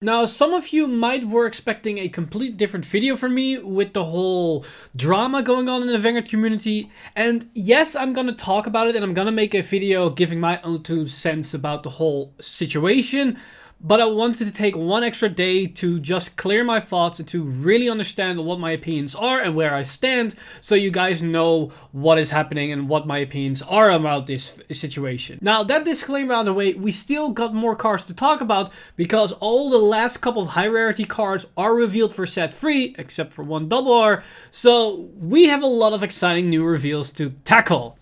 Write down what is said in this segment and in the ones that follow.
Now, some of you were expecting a complete different video from me with the whole drama going on in the Vanguard community. And yes, I'm gonna talk about it and I'm gonna make a video giving my own 2 cents about the whole situation. But I wanted to take one extra day to just clear my thoughts and to really understand what my opinions are and where I stand, so you guys know what is happening and what my opinions are about this situation. Now, that disclaimer out of the way, we still got more cards to talk about because all the last couple of high rarity cards are revealed for set 3, except for one double R, so we have a lot of exciting new reveals to tackle.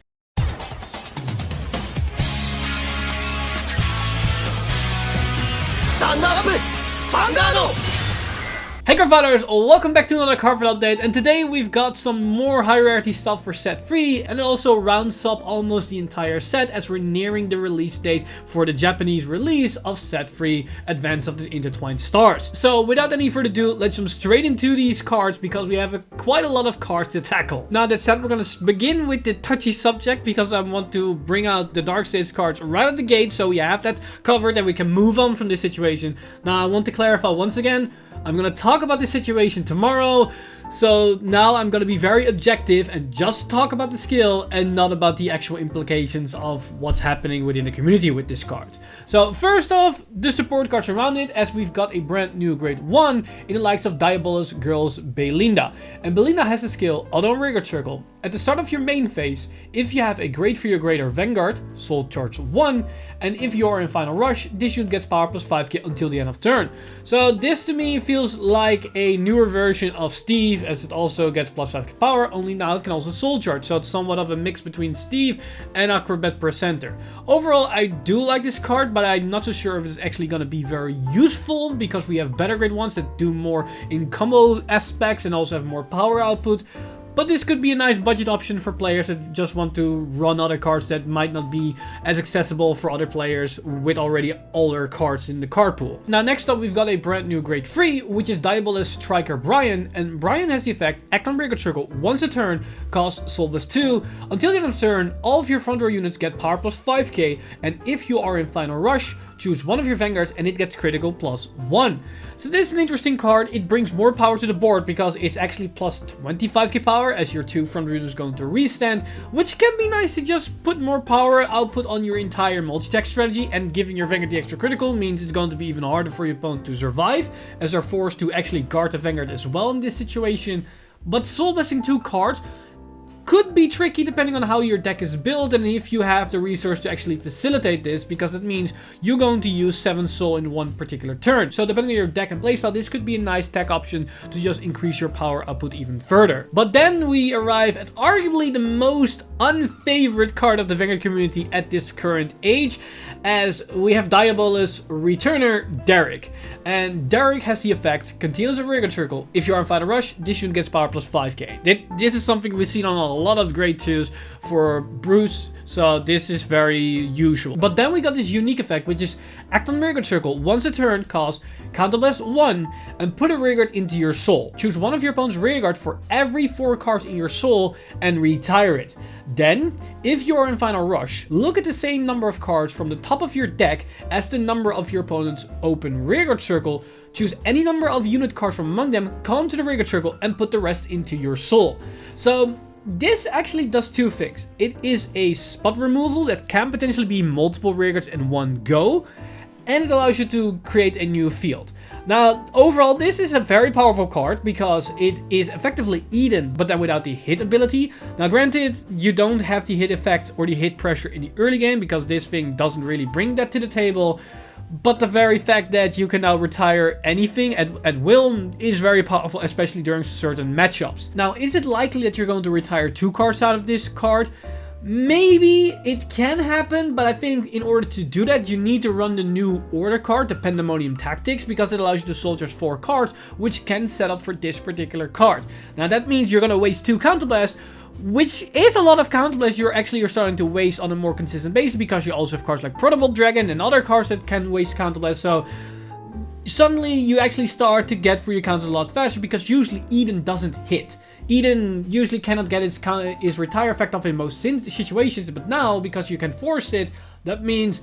Hey Cardfighters, welcome back to another Cardfight update, and today we've got some more high rarity stuff for set 3, and it also rounds up almost the entire set as we're nearing the release date for the Japanese release of set 3, Advance of the Intertwined Stars. So without any further ado, let's jump straight into these cards because we have quite a lot of cards to tackle. Now that said, we're going to begin with the touchy subject because I want to bring out the Dark States cards right at the gate so we have that covered and we can move on from this situation. Now I want to clarify once again, I'm going to talk about the situation tomorrow, so now I'm going to be very objective and just talk about the skill and not about the actual implications of what's happening within the community with this card. So first off, the support cards around it, as we've got a brand new grade 1 in the likes of Diabolos girls Belinda. And Belinda has the skill Auto Rigor Circle. At the start of your main phase, if you have a grade 3 or greater Vanguard, Soul Charge 1, and if you are in Final Rush, this unit gets power plus 5k until the end of turn. So this to me feels like a newer version of Steve, as it also gets plus 5k power, only now it can also Soul Charge, so it's somewhat of a mix between Steve and Acrobat per center. Overall, I do like this card, but I'm not so sure if it's actually going to be very useful because we have better grade 1s that do more in combo aspects and also have more power output. But this could be a nice budget option for players that just want to run other cards that might not be as accessible for other players with already older cards in the card pool. Now next up we've got a brand new grade 3, which is Diabolos Striker Brian, and Brian has the effect Act on Rigor Circle once a turn, costs Soul plus 2. Until the end of turn, all of your front row units get power plus 5k, and if you are in Final Rush, choose one of your Vanguards and it gets critical plus 1. So this is an interesting card. It brings more power to the board because it's actually plus 25k power as your 2 front rows going to restand, which can be nice to just put more power output on your entire multi-attack strategy, and giving your Vanguard the extra critical means it's going to be even harder for your opponent to survive as they're forced to actually guard the Vanguard as well in this situation. But Soul Blessing 2 cards could be tricky depending on how your deck is built and if you have the resource to actually facilitate this, because it means you're going to use 7 soul in one particular turn. So depending on your deck and playstyle, this could be a nice tech option to just increase your power output even further. But then we arrive at arguably the most unfavorite card of the Vanguard community at this current age, as we have Diabolos Returner Derick. And Derick has the effect Continuous Rigor Circle. If you're on Final Rush, this unit gets power plus 5k. This is something we've seen on a lot of grade 2s for Bruce, so this is very usual. But then we got this unique effect, which is Act on Rigor Circle once a turn, cost Counterblast 1, and put a Rearguard into your soul. Choose one of your opponent's Rearguard for every 4 cards in your soul and retire it. Then, if you are in Final Rush, look at the same number of cards from the top of your deck as the number of your opponent's open Rearguard circle. Choose any number of unit cards from among them, call them to the Rearguard circle, and put the rest into your soul. So this actually does 2 things. It is a spot removal that can potentially be multiple Rearguards in one go, and it allows you to create a new field. Now, overall, this is a very powerful card because it is effectively Eden, but then without the hit ability. Now, granted, you don't have the hit effect or the hit pressure in the early game because this thing doesn't really bring that to the table. But the very fact that you can now retire anything at will is very powerful, especially during certain matchups. Now, is it likely that you're going to retire 2 cards out of this card? Maybe it can happen, but I think in order to do that, you need to run the new order card, the Pandemonium Tactics, because it allows you to soldier 4 cards, which can set up for this particular card. Now, that means you're going to waste 2 Counterblast, which is a lot of Counterblast you're starting to waste on a more consistent basis, because you also have cards like Protoball Dragon and other cards that can waste Counterblast, so suddenly you actually start to get through your counters a lot faster, because usually Eden doesn't hit. Eden usually cannot get its retire effect off in most situations, but now, because you can force it, that means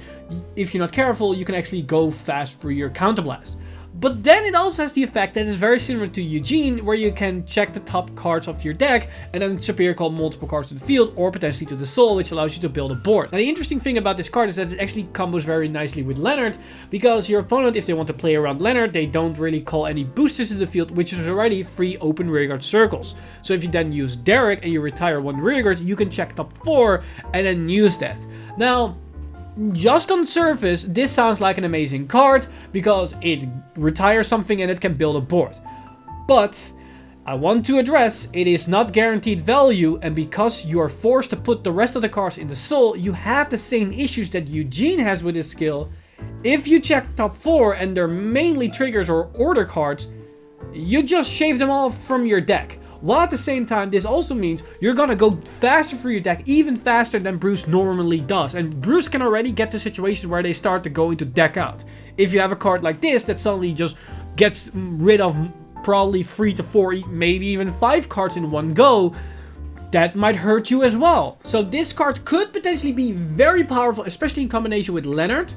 if you're not careful, you can actually go fast through your Counterblast. But then it also has the effect that is very similar to Eugene, where you can check the top cards of your deck and then superior call multiple cards to the field or potentially to the soul, which allows you to build a board. Now the interesting thing about this card is that it actually combos very nicely with Leonard, because your opponent, if they want to play around Leonard, they don't really call any boosters to the field, which is already 3 open rearguard circles. So if you then use Derick and you retire 1 rearguard, you can check top 4 and then use that. Now, just on surface, this sounds like an amazing card because it retires something and it can build a board. But I want to address, it is not guaranteed value, and because you are forced to put the rest of the cards in the soul, you have the same issues that Eugene has with his skill. If you check top 4 and they're mainly triggers or order cards, you just shave them off from your deck. While at the same time, this also means you're gonna go faster for your deck, even faster than Bruce normally does. And Bruce can already get to situations where they start to go into deck out. If you have a card like this that suddenly just gets rid of probably 3 to 4, maybe even 5 cards in one go, that might hurt you as well. So this card could potentially be very powerful, especially in combination with Leonard.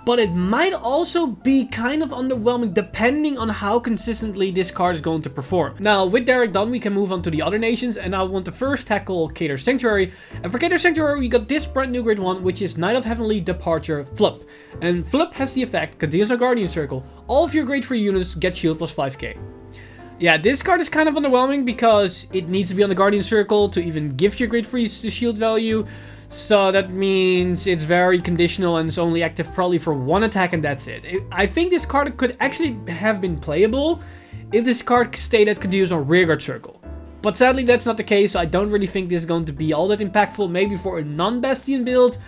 But it might also be kind of underwhelming depending on how consistently this card is going to perform. Now, with Derick done, we can move on to the other nations, and I want to first tackle Cater Sanctuary. And for Cater Sanctuary, we got this brand new grade 1, which is Knight of Heavenly Departure Flip. And Flip has the effect, continues a Guardian Circle, all of your grade 3 units get shield plus 5k. Yeah, this card is kind of underwhelming because it needs to be on the Guardian Circle to even give your grade 3s the shield value. So that means it's very conditional and it's only active probably for 1 attack and that's it. I think this card could actually have been playable if this card stayed at continuous or rearguard circle. But sadly that's not the case, so I don't really think this is going to be all that impactful, maybe for a non-Bastion build,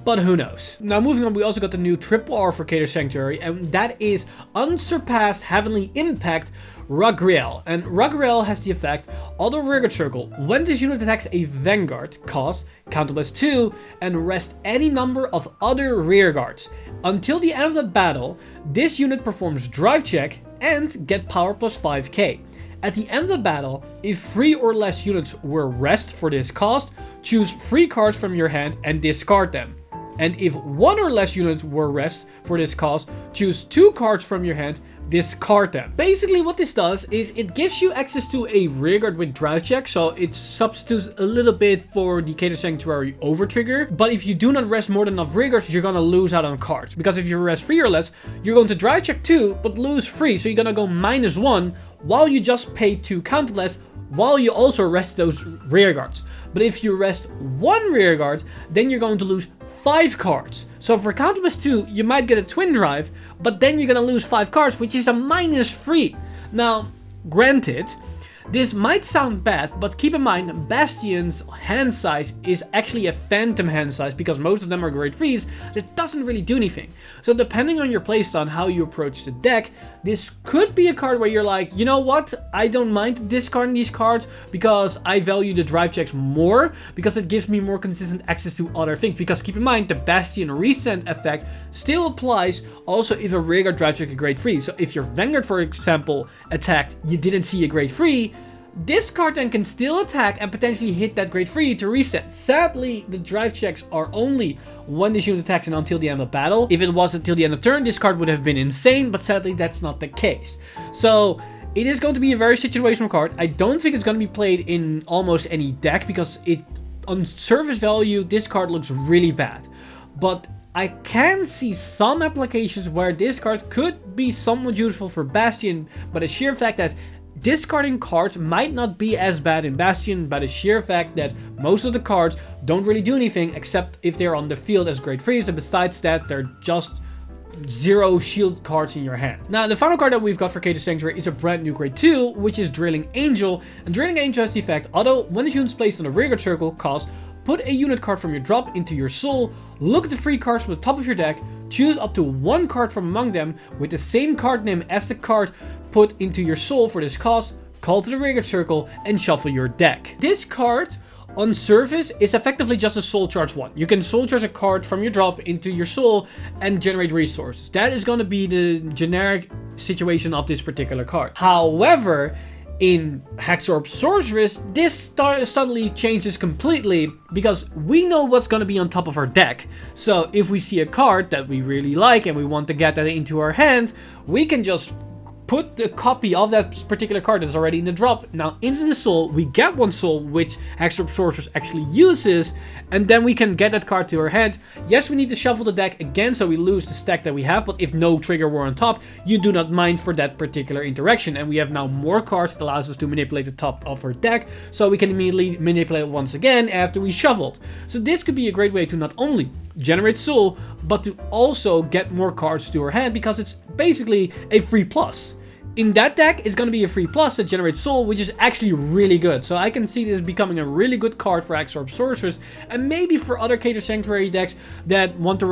but who knows. Now moving on, we also got the new triple R for Cater Sanctuary, and that is Unsurpassed Heavenly Impact Ragriel. And Ragriel has the effect, auto rearguard circle, when this unit attacks a Vanguard, cost, counter plus 2, and rest any number of other rearguards. Until the end of the battle, this unit performs drive check and get power plus 5k. At the end of the battle, if 3 or less units were rest for this cost, choose 3 cards from your hand and discard them. And if 1 or less units were rest for this cost, choose 2 cards from your hand, discard them. Basically what this does is it gives you access to a rearguard with drive check, so it substitutes a little bit for the Cater Sanctuary over trigger. But if you do not rest more than enough rearguards, you're gonna lose out on cards. Because if you rest 3 or less, you're going to drive check 2, but lose 3, so you're gonna go -1 while you just pay 2 counterless, while you also rest those rearguards. But if you rest 1 rearguard, then you're going to lose 5 cards. So for counter plus 2, you might get a twin drive, but then you're gonna lose 5 cards, which is a -3. Now, granted, this might sound bad, but keep in mind, Bastion's hand size is actually a phantom hand size because most of them are grade 3s. That doesn't really do anything. So depending on your playstyle and how you approach the deck, this could be a card where you're like, you know what, I don't mind discarding these cards because I value the drive checks more because it gives me more consistent access to other things. Because keep in mind, the Bastion Resend effect still applies also if a rearguard drive check a grade 3. So if your Vanguard, for example, attacked, you didn't see a grade 3, this card then can still attack and potentially hit that grade 3 to reset. Sadly, the drive checks are only when this unit attacks and until the end of battle. If it was until the end of turn, this card would have been insane, but sadly that's not the case. So it is going to be a very situational card. I don't think it's going to be played in almost any deck because on surface value, this card looks really bad. But I can see some applications where this card could be somewhat useful for Bastion, but the sheer fact that discarding cards might not be as bad in Bastion, by the sheer fact that most of the cards don't really do anything except if they're on the field as grade 3s, and besides that, they're just 0 shield cards in your hand. Now, the final card that we've got for Cater Sanctuary is a brand new grade 2, which is Drilling Angel. And Drilling Angel has the effect, although when this unit is placed on a rearguard circle, cost, put a unit card from your drop into your soul, look at the 3 cards from the top of your deck, choose up to 1 card from among them with the same card name as the card put into your soul for this cost, call to the rearguard circle, and shuffle your deck. This card, on surface, is effectively just a soul charge 1. You can soul charge a card from your drop into your soul and generate resources. That is going to be the generic situation of this particular card. However, In Hexorb Sorceress, this suddenly changes completely because we know what's going to be on top of our deck. So if we see a card that we really like and we want to get that into our hand, we can just put the copy of that particular card that's already in the drop now into the soul. We get one soul, which Hexorb Sorceress actually uses, and then we can get that card to our hand. Yes, we need to shuffle the deck again, so we lose the stack that we have, but if no trigger were on top, you do not mind for that particular interaction. And we have now more cards that allows us to manipulate the top of our deck, so we can immediately manipulate once again after we shuffled. So this could be a great way to not only generate soul, but to also get more cards to our hand, because it's basically a free plus. In that deck, it's going to be a free plus that generates soul, which is actually really good. So I can see this becoming a really good card for Hexorb Sorceress, and maybe for other Cater Sanctuary decks that want to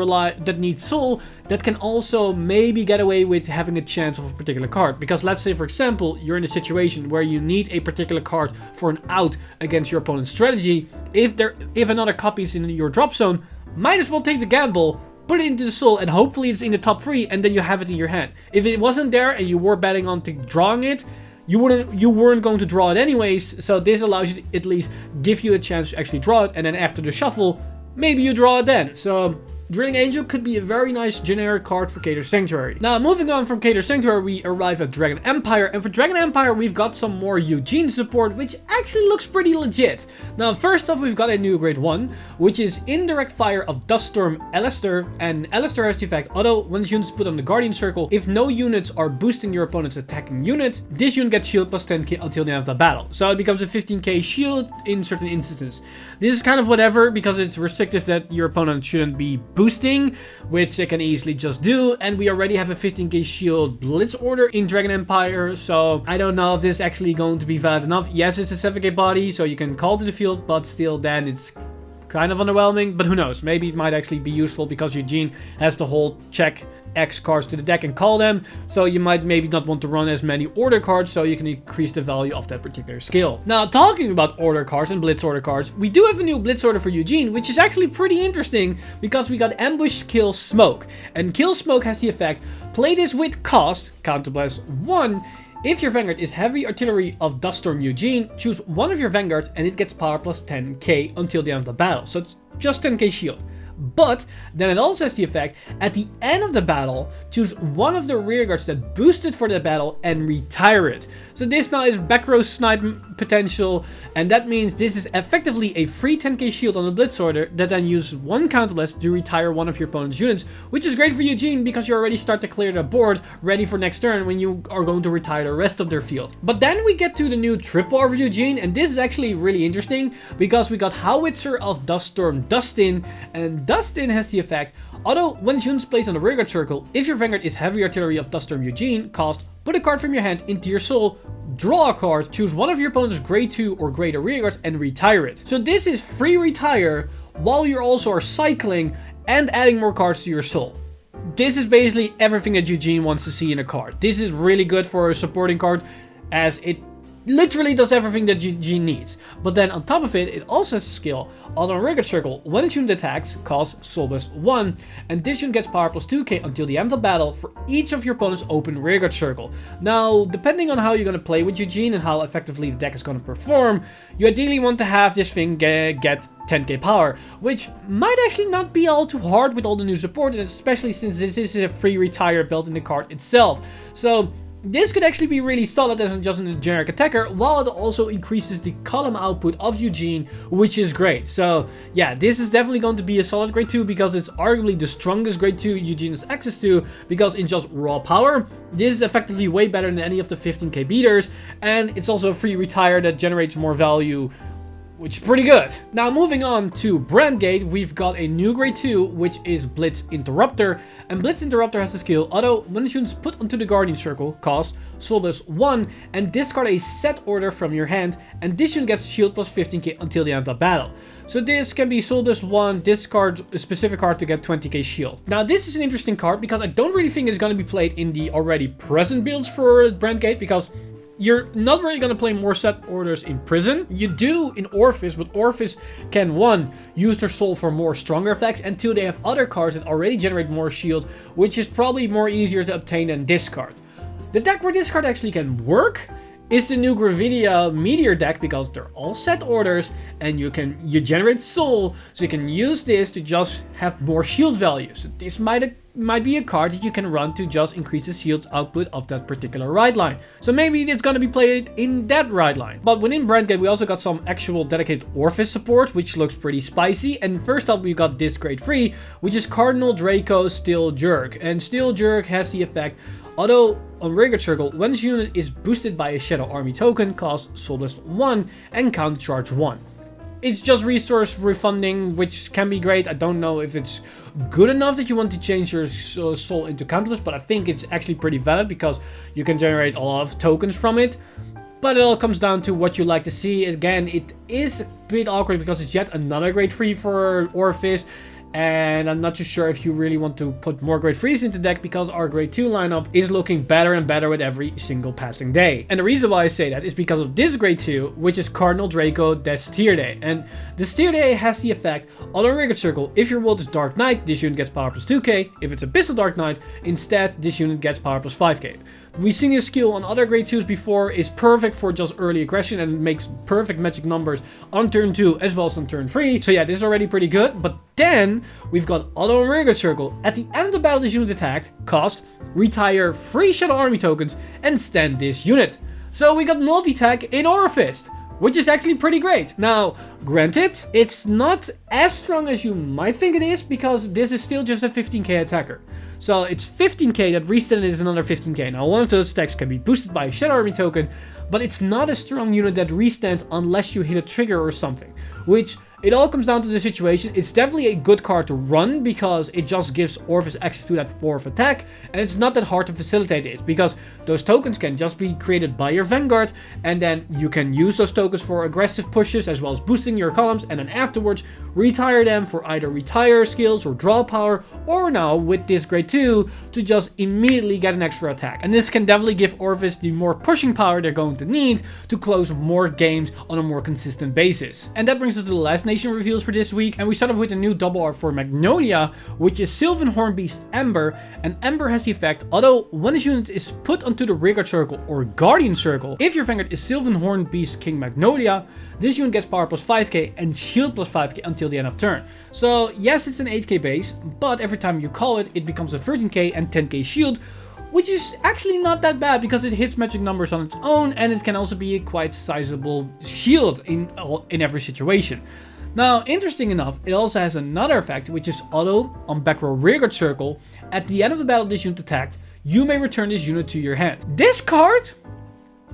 that need soul, that can also maybe get away with having a chance of a particular card. Because let's say, for example, you're in a situation where you need a particular card for an out against your opponent's strategy. If another copy is in your drop zone, might as well take the gamble, put it into the soul, and hopefully it's in the top 3, and then you have it in your hand. If it wasn't there and you were betting on drawing it, you weren't going to draw it anyways. So this allows you to at least give you a chance to actually draw it, and then after the shuffle, maybe you draw it then. So Drilling Angel could be a very nice generic card for Cater Sanctuary. Now, moving on from Cater Sanctuary, we arrive at Dragon Empire. And for Dragon Empire, we've got some more Eugene support, which actually looks pretty legit. Now, first off, we've got a new grade 1, which is Indirect Fire of Duststorm Alistair. And Alistair has the effect, although when units put on the Guardian Circle, if no units are boosting your opponent's attacking unit, this unit gets shield plus 10k until the end of the battle. So it becomes a 15k shield in certain instances. This is kind of whatever, because it's restricted that your opponent shouldn't be boosting, which they can easily just do, and we already have a 15k shield Blitz order in Dragon Empire, so I don't know if this is actually going to be valid enough. Yes, it's a 7k body, so you can call to the field, but still then it's kind of underwhelming, but who knows, maybe it might actually be useful because Eugene has the whole check X cards to the deck and call them, so you might maybe not want to run as many order cards, so you can increase the value of that particular skill. Now, talking about order cards and Blitz order cards, we do have a new Blitz order for Eugene, which is actually pretty interesting because we got Ambush, Kill, Smoke, and Kill Smoke has the effect, play this with cost, countable as 1. If your Vanguard is Heavy Artillery of Duststorm Eugene, choose one of your Vanguards and it gets power plus 10k until the end of the battle. So it's just 10k shield. But then it also has the effect, at the end of the battle, choose one of the rearguards that boosted for that battle and retire it. So this now is back row snipe potential, and that means this is effectively a free 10k shield on the Blitz order that then uses one counterblast to retire one of your opponent's units, which is great for Eugene because you already start to clear the board ready for next turn when you are going to retire the rest of their field. But then we get to the new triple over Eugene, and this is actually really interesting because we got Howitzer of Duststorm Dustin, and Dustin has the effect, although when units placed on the rearguard circle, if your Vanguard is Heavy Artillery of Duststorm Eugene, cost, put a card from your hand into your soul, draw a card, choose one of your opponent's grade 2 or greater rearguards and retire it. So this is free retire while you also are cycling and adding more cards to your soul. This is basically everything that Eugene wants to see in a card. This is really good for a supporting card as it literally does everything that Eugene needs. But then on top of it, it also has a skill, although on rearguard circle, when its unit attacks, costs soul plus 1, and this unit gets power plus 2k until the end of the battle for each of your opponent's open rearguard circle. Now, depending on how you're going to play with Eugene and how effectively the deck is going to perform, you ideally want to have this thing get 10k power, which might actually not be all too hard with all the new support, and especially since this is a free retire built in the card itself. So this could actually be really solid as just a generic attacker, while it also increases the column output of Eugene, which is great. So yeah, this is definitely going to be a solid grade 2 because it's arguably the strongest grade 2 Eugene has access to, because in just raw power, this is effectively way better than any of the 15k beaters, and it's also a free retire that generates more value, which is pretty good. Now, moving on to Brandgate, we've got a new grade 2, which is Blitz Interrupter. And Blitz Interrupter has the skill, although when the units put onto the Guardian Circle, cost soul plus 1, and discard a set order from your hand, and this unit gets shield plus 15k until the end of the battle. So this can be soul plus 1, discard a specific card to get 20k shield. Now, this is an interesting card because I don't really think it's going to be played in the already present builds for Brandgate, because you're not really going to play more set orders in prison. You do in Orfist, but Orfist can, 1, use their soul for more stronger effects, and 2, they have other cards that already generate more shield, which is probably more easier to obtain than this card. The deck where this card actually can work is the new Gravidia Meteor deck, because they're all set orders and you generate soul, so you can use this to just have more shield value. So this might be a card that you can run to just increase the shield output of that particular ride line. So maybe it's gonna be played in that ride line. But within Brandgate, we also got some actual dedicated Orfist support, which looks pretty spicy. And first up, we got this grade 3, which is Cardinal, Draco, Stiljurge. And Stiljurge has the effect, although on Vanguard Circle, when this unit is boosted by a Shadow Army token, cost Soul Blast 1 and Counter Charge 1. It's just resource refunding, which can be great. I don't know if it's good enough that you want to change your soul into counterless, but I think it's actually pretty valid because you can generate a lot of tokens from it. But it all comes down to what you like to see. Again, it is a bit awkward because it's yet another grade 3 for Orfist. And I'm not too sure if you really want to put more grade 3s into the deck, because our grade 2 lineup is looking better and better with every single passing day. And the reason why I say that is because of this grade 2, which is Cardinal, Draco, Destierde. And Destierde has the effect, on a Vanguard Circle, if your world is Dark Knight, this unit gets power plus 2k. If it's Abyssal Dark Knight, instead this unit gets power plus 5k. We've seen this skill on other grade 2s before. It's perfect for just early aggression and makes perfect magic numbers on turn 2 as well as on turn 3. So yeah, this is already pretty good. But then we've got Auto Vanguard Circle. At the end of the battle this unit attacked, cost, retire 3 Shadow Army tokens and stand this unit. So we got multi-tag in Orfist, which is actually pretty great. Now, granted, it's not as strong as you might think it is, because this is still just a 15k attacker. So it's 15k, that restand is another 15k. Now, one of those stacks can be boosted by a Shadow Army token, but it's not a strong unit that restand unless you hit a trigger or something, which it all comes down to the situation. It's definitely a good card to run because it just gives Orfist access to that 4th attack, and it's not that hard to facilitate it because those tokens can just be created by your Vanguard, and then you can use those tokens for aggressive pushes as well as boosting your columns, and then afterwards retire them for either retire skills or draw power, or now with this grade 2 to just immediately get an extra attack. And this can definitely give Orfist the more pushing power they're going to need to close more games on a more consistent basis. And that brings us to the last nation reveals for this week, and we start off with a new double art for Magnolia, which is Sylvan Hornbeast Ember. And Ember has the effect, although when this unit is put onto the Vanguard Circle or Guardian Circle, if your Vanguard is Sylvan Hornbeast King Magnolia, this unit gets power plus 5k and shield plus 5k until the end of turn. So yes, it's an 8k base, but every time you call it, it becomes a 13k and 10k shield, which is actually not that bad because it hits magic numbers on its own, and it can also be a quite sizable shield in every situation. Now, interesting enough, it also has another effect, which is auto on back row Vanguard Circle. At the end of the battle this unit attacked, you may return this unit to your hand. This card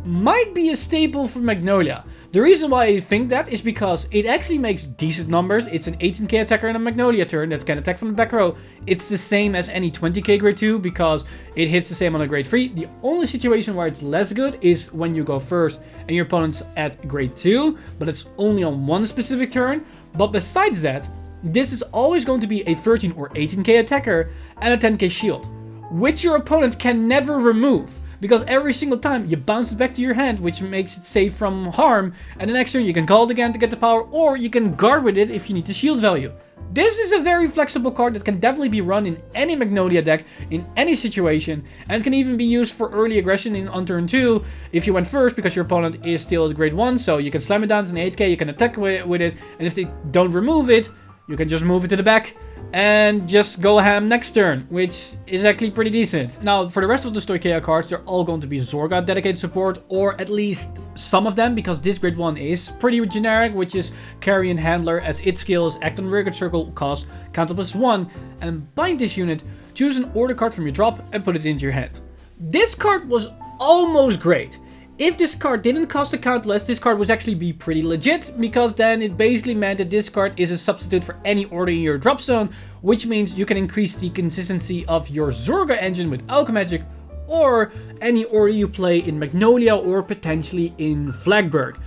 might be a staple for Magnolia. The reason why I think that is because it actually makes decent numbers. It's an 18k attacker in a Magnolia turn that can attack from the back row. It's the same as any 20k grade 2 because it hits the same on a grade 3. The only situation where it's less good is when you go first and your opponent's at grade 2, but it's only on one specific turn. But besides that, this is always going to be a 13 or 18k attacker and a 10k shield, which your opponent can never remove, because every single time you bounce it back to your hand, which makes it safe from harm, and the next turn you can call it again to get the power, or you can guard with it if you need the shield value. This is a very flexible card that can definitely be run in any Magnolia deck, in any situation, and can even be used for early aggression on turn 2 if you went first, because your opponent is still at grade 1, so you can slam it down as an 8k, you can attack with it, and if they don't remove it, you can just move it to the back and just go ham next turn, which is actually pretty decent. Now, for the rest of the Stoicheia cards, they're all going to be Zorga dedicated support, or at least some of them, because this grade 1 is pretty generic, which is Carrion Handler, as its skills act on Vanguard Circle, cost counter plus 1, and bind this unit, choose an order card from your drop and put it into your hand. This card was almost great. If this card didn't cost a countless, this card would actually be pretty legit, because then it basically meant that this card is a substitute for any order in your drop zone, which means you can increase the consistency of your Zorga engine with Alchemagic, or any order you play in Magnolia or potentially in Flagberg.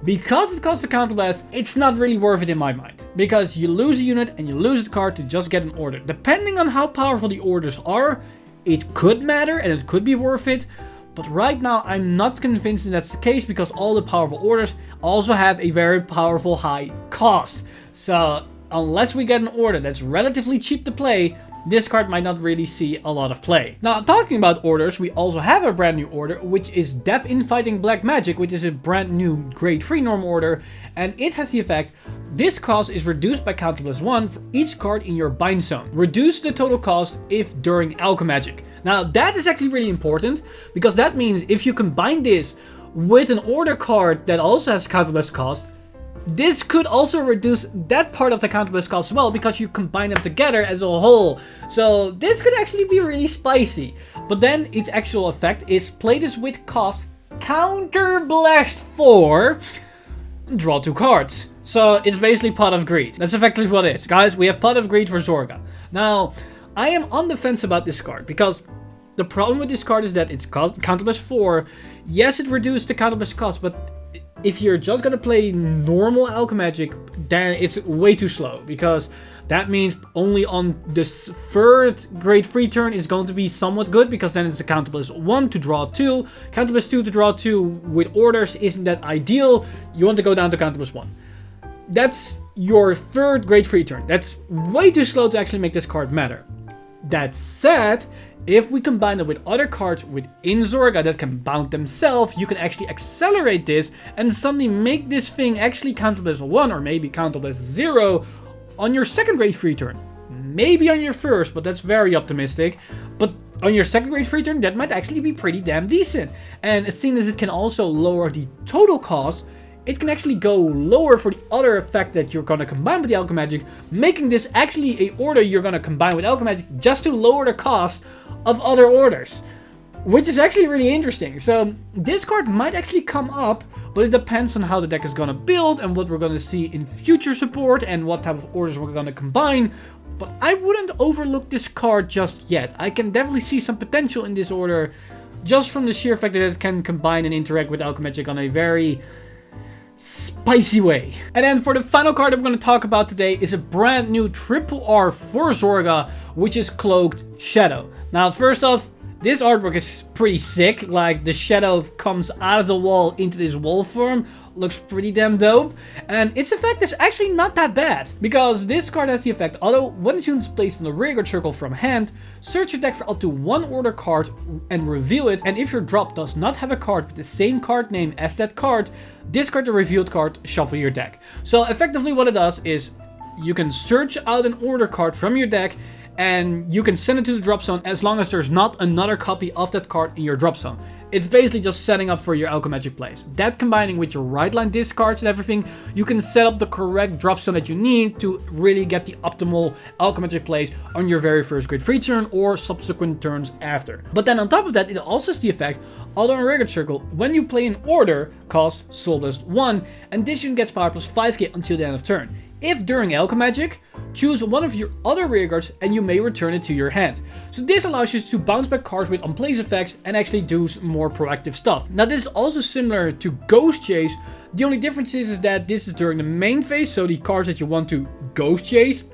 Because it costs a counterblast, it's not really worth it in my mind, because you lose a unit and you lose a card to just get an order. Depending on how powerful the orders are, it could matter and it could be worth it. But right now, I'm not convinced that that's the case, because all the powerful orders also have a very powerful high cost. So unless we get an order that's relatively cheap to play, this card might not really see a lot of play. Now, talking about orders, we also have a brand new order, which is Death in Fighting Black Magic, which is a brand new grade 3 normal order, and it has the effect, this cost is reduced by counter +1 for each card in your bind zone. Reduce the total cost if during Alchemagic. Now, that is actually really important, because that means if you combine this with an order card that also has counter cost, this could also reduce that part of the counter cost as well, because you combine them together as a whole. So this could actually be really spicy. But then its actual effect is play this with cost counterblast 4, draw 2 cards. So it's basically Pot of Greed. That's effectively what it is. Guys, we have Pot of Greed for Zorga. Now, I am on the fence about this card, because the problem with this card is that it's counterblast 4. Yes, it reduced the counterblast cost, but if you're just gonna play normal Alchemagic, then it's way too slow, because that means only on this third grade 3 turn is going to be somewhat good, because then it's a counter +1 to draw 2, counter +2 to draw 2 with orders isn't that ideal. You want to go down to counter +1. That's your third grade 3 turn. That's way too slow to actually make this card matter. That said, if we combine it with other cards within Zorga that can bound themselves, you can actually accelerate this and suddenly make this thing actually counter +1 or maybe counter +0 on your second grade 3 turn. Maybe on your first, but that's very optimistic. But on your second grade 3 turn, that might actually be pretty damn decent. And as soon as it can also lower the total cost, it can actually go lower for the other effect that you're going to combine with the Alchemagic, making this actually a order you're going to combine with Alchemagic just to lower the cost of other orders, which is actually really interesting. So this card might actually come up, but it depends on how the deck is going to build and what we're going to see in future support and what type of orders we're going to combine. But I wouldn't overlook this card just yet. I can definitely see some potential in this order just from the sheer fact that it can combine and interact with Alchemagic on a very spicy way. And then for the final card I'm going to talk about today is a brand new RRR for Zorga, which is Cloaked Shadow. Now, first off, this artwork is pretty sick. Like, the shadow comes out of the wall into this wall form. Looks pretty damn dope. And its effect is actually not that bad, because this card has the effect, although when its unit is placed in the rearguard circle from hand, search your deck for up to 1 order card and reveal it. And if your drop does not have a card with the same card name as that card, discard the revealed card, shuffle your deck. So effectively what it does is you can search out an order card from your deck and you can send it to the drop zone as long as there's not another copy of that card in your drop zone. It's basically just setting up for your Alchemagic plays. That combining with your right line discards and everything, you can set up the correct drop zone that you need to really get the optimal Alchemagic plays on your very first grade 3 turn or subsequent turns after. But then on top of that, it also has the effect, although in rearguard circle, when you play an order, cost Soul Dust 1, and this unit gets power plus 5k until the end of turn. If during Alchemagic, choose one of your other rearguards and you may return it to your hand. So this allows you to bounce back cards with on-place effects and actually do some more proactive stuff. Now this is also similar to Ghost Chase. The only difference is that this is during the main phase, so the cards that you want to Ghost Chase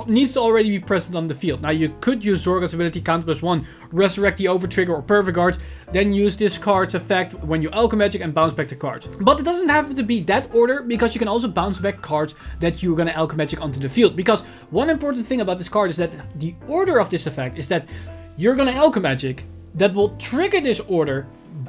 needs to already be present on the field. Now you could use Zorga's ability counter +1, resurrect the Overtrigger or Perfect Guard, then use this card's effect when you Alchemagic and bounce back the cards. But it doesn't have to be that order, because you can also bounce back cards that you're gonna Alchemagic onto the field. Because one important thing about this card is that the order of this effect is that you're gonna Alchemagic, that will trigger this order,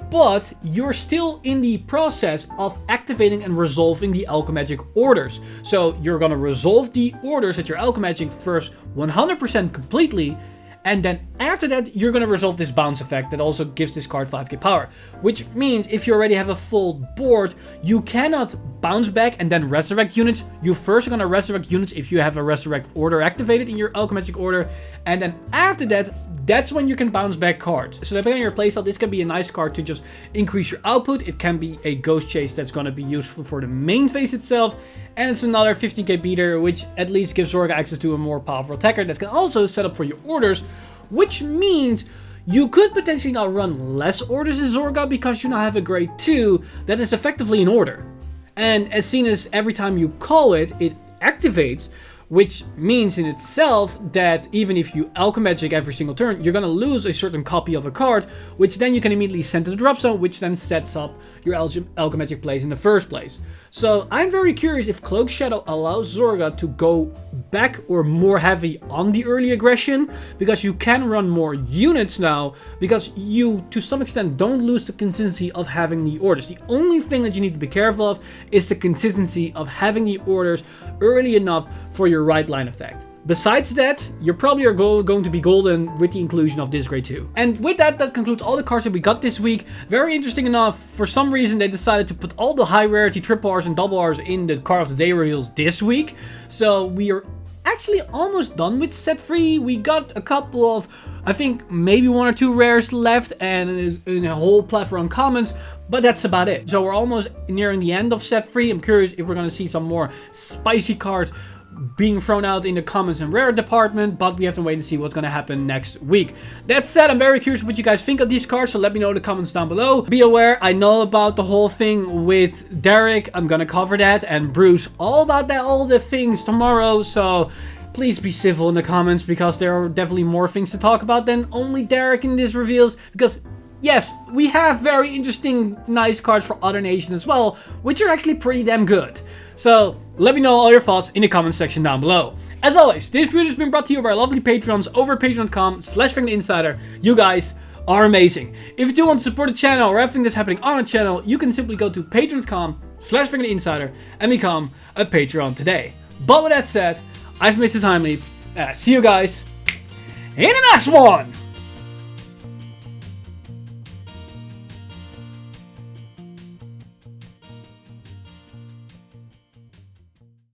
but you're still in the process of activating and resolving the Alchemagic orders. So you're gonna resolve the orders that you're Alchemagic first 100% completely, and then after that you're gonna resolve this bounce effect that also gives this card 5k power. Which means if you already have a full board, you cannot bounce back and then resurrect units. You first are gonna resurrect units if you have a resurrect order activated in your Alchemagic order, and then after that, that's when you can bounce back cards. So depending on your playstyle, this can be a nice card to just increase your output. It can be a Ghost Chase that's going to be useful for the main phase itself. And it's another 15k beater, which at least gives Zorga access to a more powerful attacker that can also set up for your orders. Which means you could potentially now run less orders in Zorga because you now have a grade 2 that is effectively an order. And as soon as every time you call it, it activates, which means in itself that even if you Alchemagic every single turn, you're gonna lose a certain copy of a card, which then you can immediately send to the drop zone, which then sets up your Alchemagic plays in the first place. So I'm very curious if Cloak Shadow allows Zorga to go back or more heavy on the early aggression, because you can run more units now, because you to some extent don't lose the consistency of having the orders. The only thing that you need to be careful of is the consistency of having the orders early enough for your right line effect. Besides that, you probably are going to be golden with the inclusion of this grade 2. And with that, that concludes all the cards that we got this week. Very interesting enough, for some reason they decided to put all the high rarity triple Rs and double Rs in the card of the day reveals this week. So we are actually almost done with set 3. We got a couple of, I think maybe 1 or 2 rares left and in a whole platform uncommons, but that's about it. So we're almost nearing the end of set 3. I'm curious if we're going to see some more spicy cards being thrown out in the commons and rare department, but we have to wait and see what's going to happen next week. That said, I'm very curious what you guys think of these cards, so let me know in the comments down below. Be aware, I know about the whole thing with Derick. I'm going to cover that, and Bruce, all about that, all the things tomorrow, so please be civil in the comments, because there are definitely more things to talk about than only Derick in this reveals, because yes, we have very interesting, nice cards for other nations as well, which are actually pretty damn good. So let me know all your thoughts in the comment section down below. As always, this video has been brought to you by our lovely Patreons over at patreon.com/VanguardInsider. You guys are amazing. If you do want to support the channel or everything that's happening on the channel, you can simply go to patreon.com/VanguardInsider and become a Patreon today. But with that said, I've Mr. Timely. See you guys in the next one!